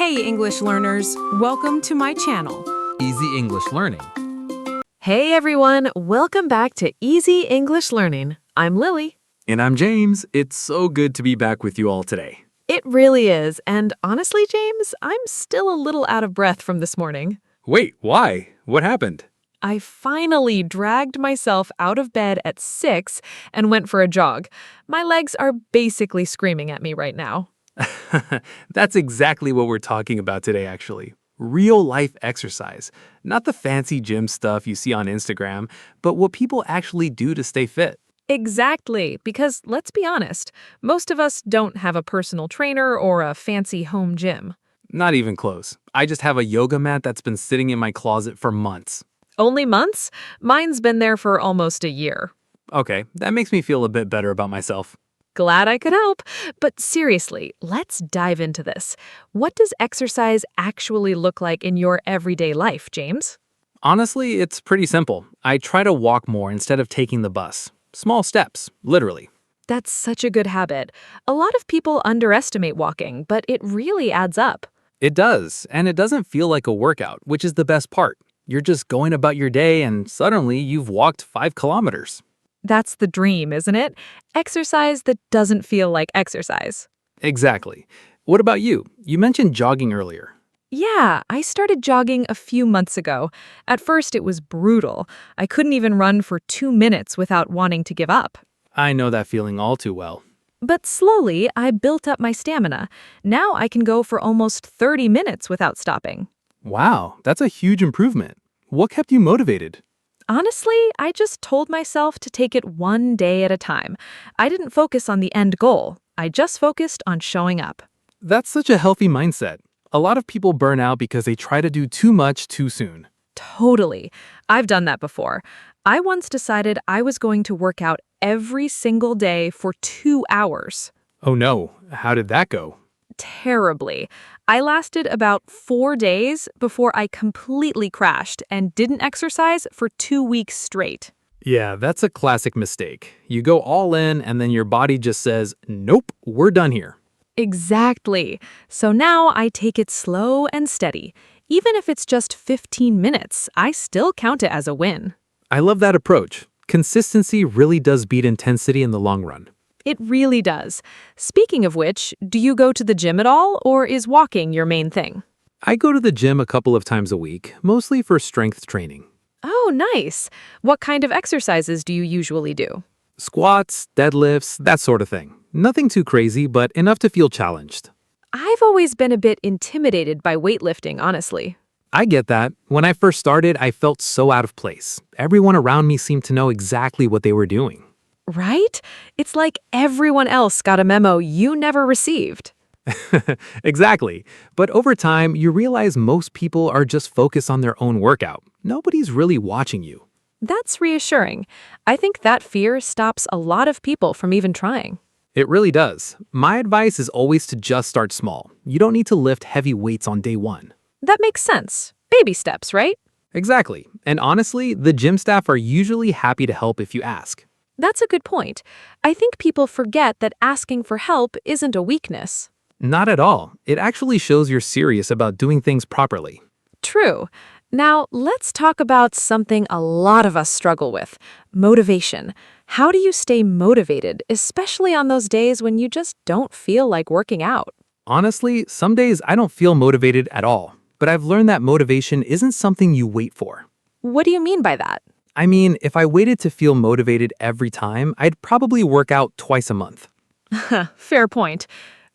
Hey English learners, welcome to my channel. Easy English Learning. Hey everyone, welcome back to Easy English Learning. I'm Lily. And I'm James. It's so good to be back with you all today. It really is, and honestly, James, I'm still a little out of breath from this morning. Wait, why? What happened? I finally dragged myself out of bed at 6 and went for a jog. My legs are basically screaming at me right now. That's exactly what we're talking about today, actually. Real life exercise. Not the fancy gym stuff you see on Instagram, but what people actually do to stay fit. Exactly, because let's be honest, most of us don't have a personal trainer or a fancy home gym. Not even close. I just have a yoga mat that's been sitting in my closet for months. Only months? Mine's been there for almost a year. Okay, that makes me feel a bit better about myself. Glad I could help. But seriously, let's dive into this. What does exercise actually look like in your everyday life, James? Honestly, it's pretty simple. I try to walk more instead of taking the bus. Small steps, literally. That's such a good habit. A lot of people underestimate walking, but it really adds up. It does, and it doesn't feel like a workout, which is the best part. You're just going about your day and suddenly you've walked 5 kilometers. That's the dream, isn't it? Exercise that doesn't feel like exercise. Exactly. What about you? You mentioned jogging earlier. Yeah, I started jogging a few months ago. At first, it was brutal. I couldn't even run for 2 minutes without wanting to give up. I know that feeling all too well. But slowly, I built up my stamina. Now I can go for almost 30 minutes without stopping. Wow, that's a huge improvement. What kept you motivated? Honestly, I just told myself to take it one day at a time. I didn't focus on the end goal. I just focused on showing up. That's such a healthy mindset. A lot of people burn out because they try to do too much too soon. Totally. I've done that before. I once decided I was going to work out every single day for 2 hours. Oh no, how did that go? Terribly. I lasted about 4 days before I completely crashed and didn't exercise for 2 weeks straight. Yeah, that's a classic mistake. You go all in and then your body just says, nope, we're done here. Exactly. So now I take it slow and steady. Even if it's just 15 minutes, I still count it as a win. I love that approach. Consistency really does beat intensity in the long run. It really does. Speaking of which, do you go to the gym at all, or is walking your main thing? I go to the gym a couple of times a week, mostly for strength training. Oh, nice. What kind of exercises do you usually do? Squats, deadlifts, that sort of thing. Nothing too crazy, but enough to feel challenged. I've always been a bit intimidated by weightlifting, honestly. I get that. When I first started, I felt so out of place. Everyone around me seemed to know exactly what they were doing. Right? It's like everyone else got a memo you never received. Exactly. But over time, you realize most people are just focused on their own workout. Nobody's really watching you. That's reassuring. I think that fear stops a lot of people from even trying. It really does. My advice is always to just start small. You don't need to lift heavy weights on day one. That makes sense. Baby steps, right? Exactly. And honestly, the gym staff are usually happy to help if you ask. That's a good point. I think people forget that asking for help isn't a weakness. Not at all. It actually shows you're serious about doing things properly. True. Now, let's talk about something a lot of us struggle with, motivation. How do you stay motivated, especially on those days when you just don't feel like working out? Honestly, some days I don't feel motivated at all, but I've learned that motivation isn't something you wait for. What do you mean by that? I mean, if I waited to feel motivated every time, I'd probably work out twice a month. Fair point.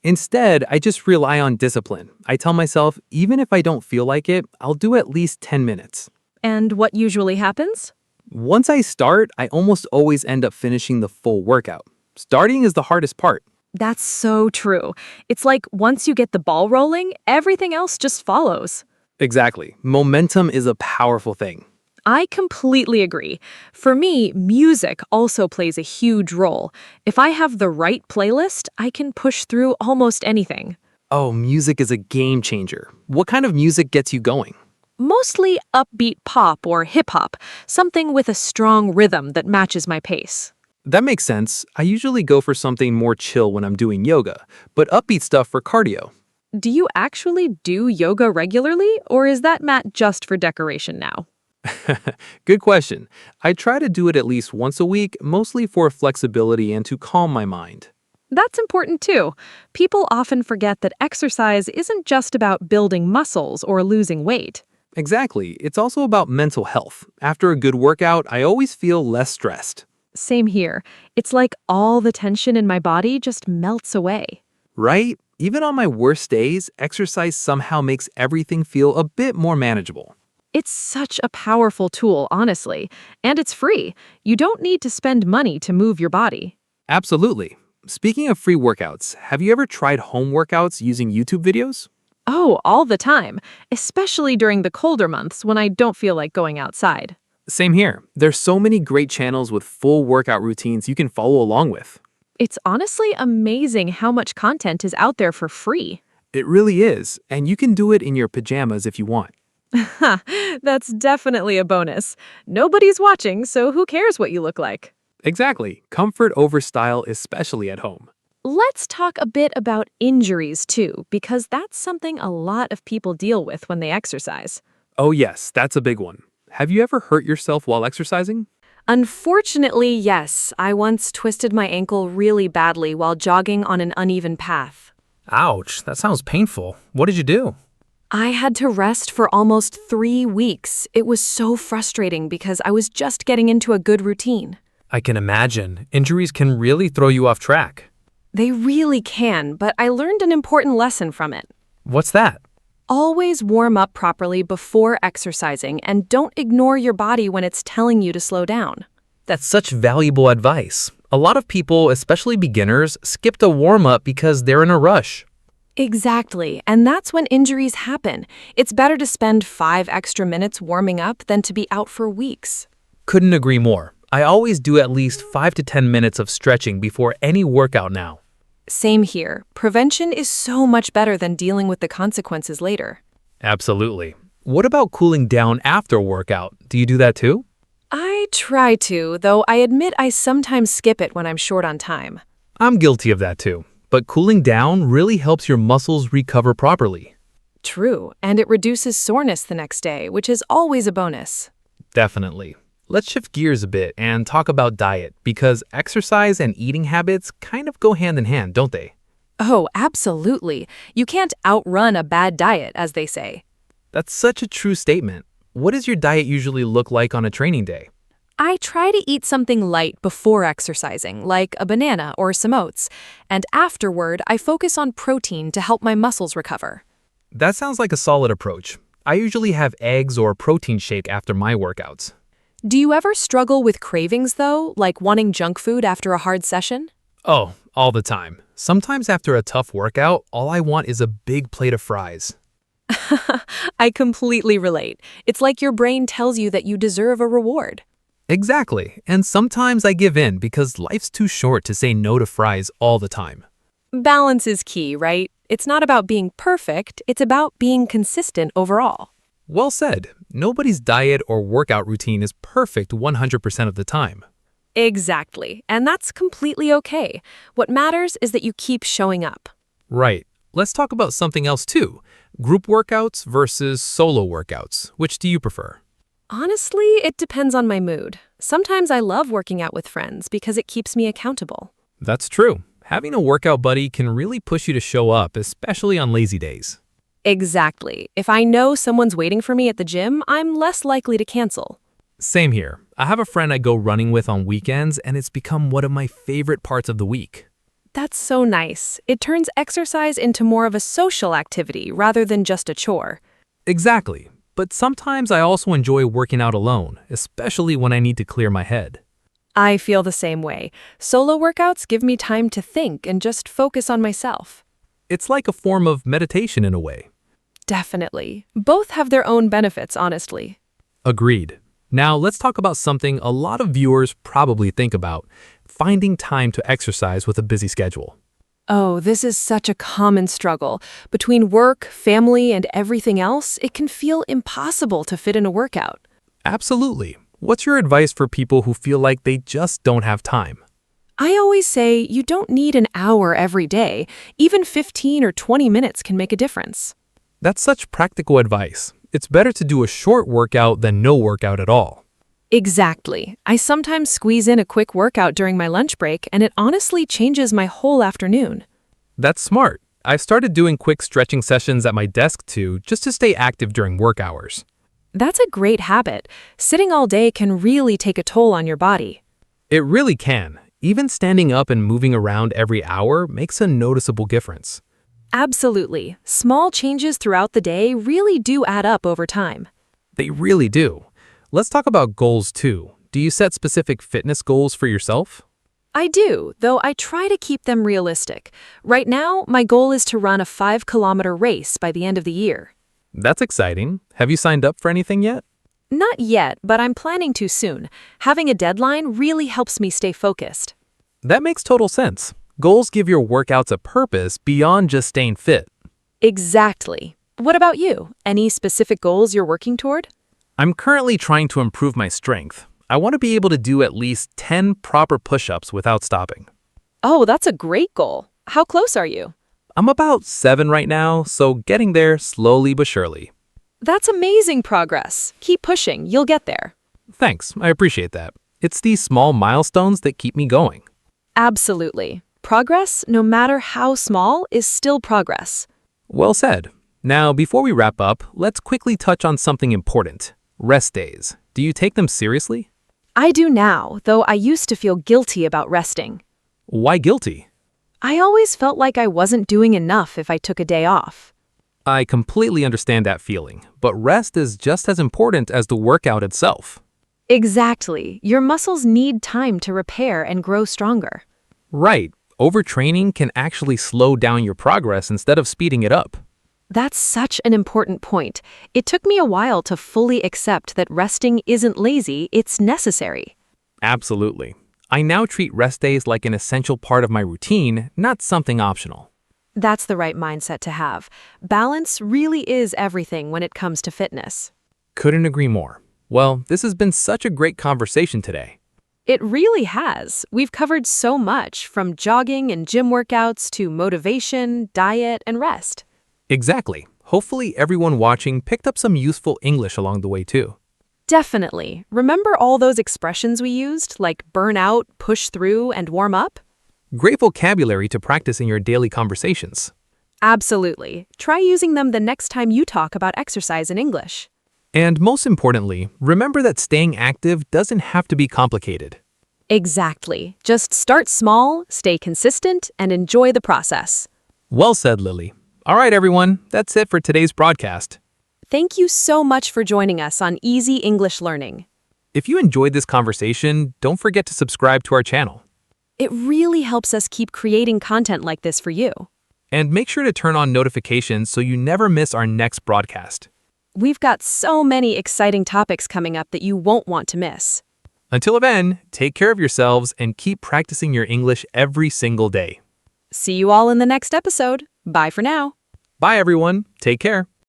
Instead, I just rely on discipline. I tell myself, even if I don't feel like it, I'll do at least 10 minutes. And what usually happens? Once I start, I almost always end up finishing the full workout. Starting is the hardest part. That's so true. It's like once you get the ball rolling, everything else just follows. Exactly. Momentum is a powerful thing. I completely agree. For me, music also plays a huge role. If I have the right playlist, I can push through almost anything. Oh, music is a game changer. What kind of music gets you going? Mostly upbeat pop or hip-hop, something with a strong rhythm that matches my pace. That makes sense. I usually go for something more chill when I'm doing yoga, but upbeat stuff for cardio. Do you actually do yoga regularly, or is that mat just for decoration now? Good question. I try to do it at least once a week, mostly for flexibility and to calm my mind. That's important too. People often forget that exercise isn't just about building muscles or losing weight. Exactly. It's also about mental health. After a good workout, I always feel less stressed. Same here. It's like all the tension in my body just melts away. Right? Even on my worst days, exercise somehow makes everything feel a bit more manageable. It's such a powerful tool, honestly. And it's free. You don't need to spend money to move your body. Absolutely. Speaking of free workouts, have you ever tried home workouts using YouTube videos? Oh, all the time, especially during the colder months when I don't feel like going outside. Same here. There's so many great channels with full workout routines you can follow along with. It's honestly amazing how much content is out there for free. It really is, and you can do it in your pajamas if you want. That's definitely a bonus. Nobody's watching, so who cares what you look like? Exactly. Comfort over style, especially at home. Let's talk a bit about injuries too, because that's something a lot of people deal with when they exercise. Oh yes, that's a big one. Have you ever hurt yourself while exercising? Unfortunately, yes. I once twisted my ankle really badly while jogging on an uneven path. Ouch, that sounds painful. What did you do? I had to rest for almost 3 weeks. It was so frustrating because I was just getting into a good routine. I can imagine. Injuries can really throw you off track. They really can, but I learned an important lesson from it. What's that? Always warm up properly before exercising and don't ignore your body when it's telling you to slow down. That's such valuable advice. A lot of people, especially beginners, skip the warm-up because they're in a rush. Exactly, and that's when injuries happen. It's better to spend 5 extra minutes warming up than to be out for weeks. Couldn't agree more. I always do at least 5 to 10 minutes of stretching before any workout now. Same here. Prevention is so much better than dealing with the consequences later. Absolutely. What about cooling down after a workout? Do you do that too? I try to, though I admit I sometimes skip it when I'm short on time. I'm guilty of that too. But cooling down really helps your muscles recover properly. True, and it reduces soreness the next day, which is always a bonus. Definitely. Let's shift gears a bit and talk about diet, because exercise and eating habits kind of go hand in hand, don't they? Oh, absolutely. You can't outrun a bad diet, as they say. That's such a true statement. What does your diet usually look like on a training day? I try to eat something light before exercising, like a banana or some oats, and afterward I focus on protein to help my muscles recover. That sounds like a solid approach. I usually have eggs or protein shake after my workouts. Do you ever struggle with cravings, though, like wanting junk food after a hard session? Oh, all the time. Sometimes after a tough workout, all I want is a big plate of fries. I completely relate. It's like your brain tells you that you deserve a reward. Exactly. And sometimes I give in because life's too short to say no to fries all the time. Balance is key, right? It's not about being perfect, it's about being consistent overall. Well said. Nobody's diet or workout routine is perfect 100% of the time. Exactly. And that's completely okay. What matters is that you keep showing up. Right. Let's talk about something else too. Group workouts versus solo workouts. Which do you prefer? Honestly, it depends on my mood. Sometimes I love working out with friends because it keeps me accountable. That's true. Having a workout buddy can really push you to show up, especially on lazy days. Exactly. If I know someone's waiting for me at the gym, I'm less likely to cancel. Same here. I have a friend I go running with on weekends, and it's become one of my favorite parts of the week. That's so nice. It turns exercise into more of a social activity rather than just a chore. Exactly. But sometimes I also enjoy working out alone, especially when I need to clear my head. I feel the same way. Solo workouts give me time to think and just focus on myself. It's like a form of meditation in a way. Definitely. Both have their own benefits, honestly. Agreed. Now let's talk about something a lot of viewers probably think about: finding time to exercise with a busy schedule. Oh, this is such a common struggle. Between work, family, and everything else, it can feel impossible to fit in a workout. Absolutely. What's your advice for people who feel like they just don't have time? I always say you don't need an hour every day. Even 15 or 20 minutes can make a difference. That's such practical advice. It's better to do a short workout than no workout at all. Exactly. I sometimes squeeze in a quick workout during my lunch break, and it honestly changes my whole afternoon. That's smart. I've started doing quick stretching sessions at my desk too, just to stay active during work hours. That's a great habit. Sitting all day can really take a toll on your body. It really can. Even standing up and moving around every hour makes a noticeable difference. Absolutely. Small changes throughout the day really do add up over time. They really do. Let's talk about goals too. Do you set specific fitness goals for yourself? I do, though I try to keep them realistic. Right now, my goal is to run a 5-kilometer race by the end of the year. That's exciting. Have you signed up for anything yet? Not yet, but I'm planning to soon. Having a deadline really helps me stay focused. That makes total sense. Goals give your workouts a purpose beyond just staying fit. Exactly. What about you? Any specific goals you're working toward? I'm currently trying to improve my strength. I want to be able to do at least 10 proper push-ups without stopping. Oh, that's a great goal. How close are you? I'm about 7 right now, so getting there slowly but surely. That's amazing progress. Keep pushing, you'll get there. Thanks, I appreciate that. It's these small milestones that keep me going. Absolutely. Progress, no matter how small, is still progress. Well said. Now, before we wrap up, let's quickly touch on something important. Rest days. Do you take them seriously? I do now, though I used to feel guilty about resting. Why guilty? I always felt like I wasn't doing enough if I took a day off. I completely understand that feeling, but rest is just as important as the workout itself. Exactly. Your muscles need time to repair and grow stronger. Right. Overtraining can actually slow down your progress instead of speeding it up. That's such an important point. It took me a while to fully accept that resting isn't lazy, it's necessary. Absolutely. I now treat rest days like an essential part of my routine, not something optional. That's the right mindset to have. Balance really is everything when it comes to fitness. Couldn't agree more. Well, this has been such a great conversation today. It really has. We've covered so much, from jogging and gym workouts to motivation, diet, and rest. Exactly. Hopefully everyone watching picked up some useful English along the way too. Definitely. Remember all those expressions we used, like burn out, push through, and warm up? Great vocabulary to practice in your daily conversations. Absolutely. Try using them the next time you talk about exercise in English. And most importantly, remember that staying active doesn't have to be complicated. Exactly. Just start small, stay consistent, and enjoy the process. Well said, Lily. All right, everyone, that's it for today's broadcast. Thank you so much for joining us on Easy English Learning. If you enjoyed this conversation, don't forget to subscribe to our channel. It really helps us keep creating content like this for you. And make sure to turn on notifications so you never miss our next broadcast. We've got so many exciting topics coming up that you won't want to miss. Until then, take care of yourselves and keep practicing your English every single day. See you all in the next episode. Bye for now. Bye, everyone. Take care.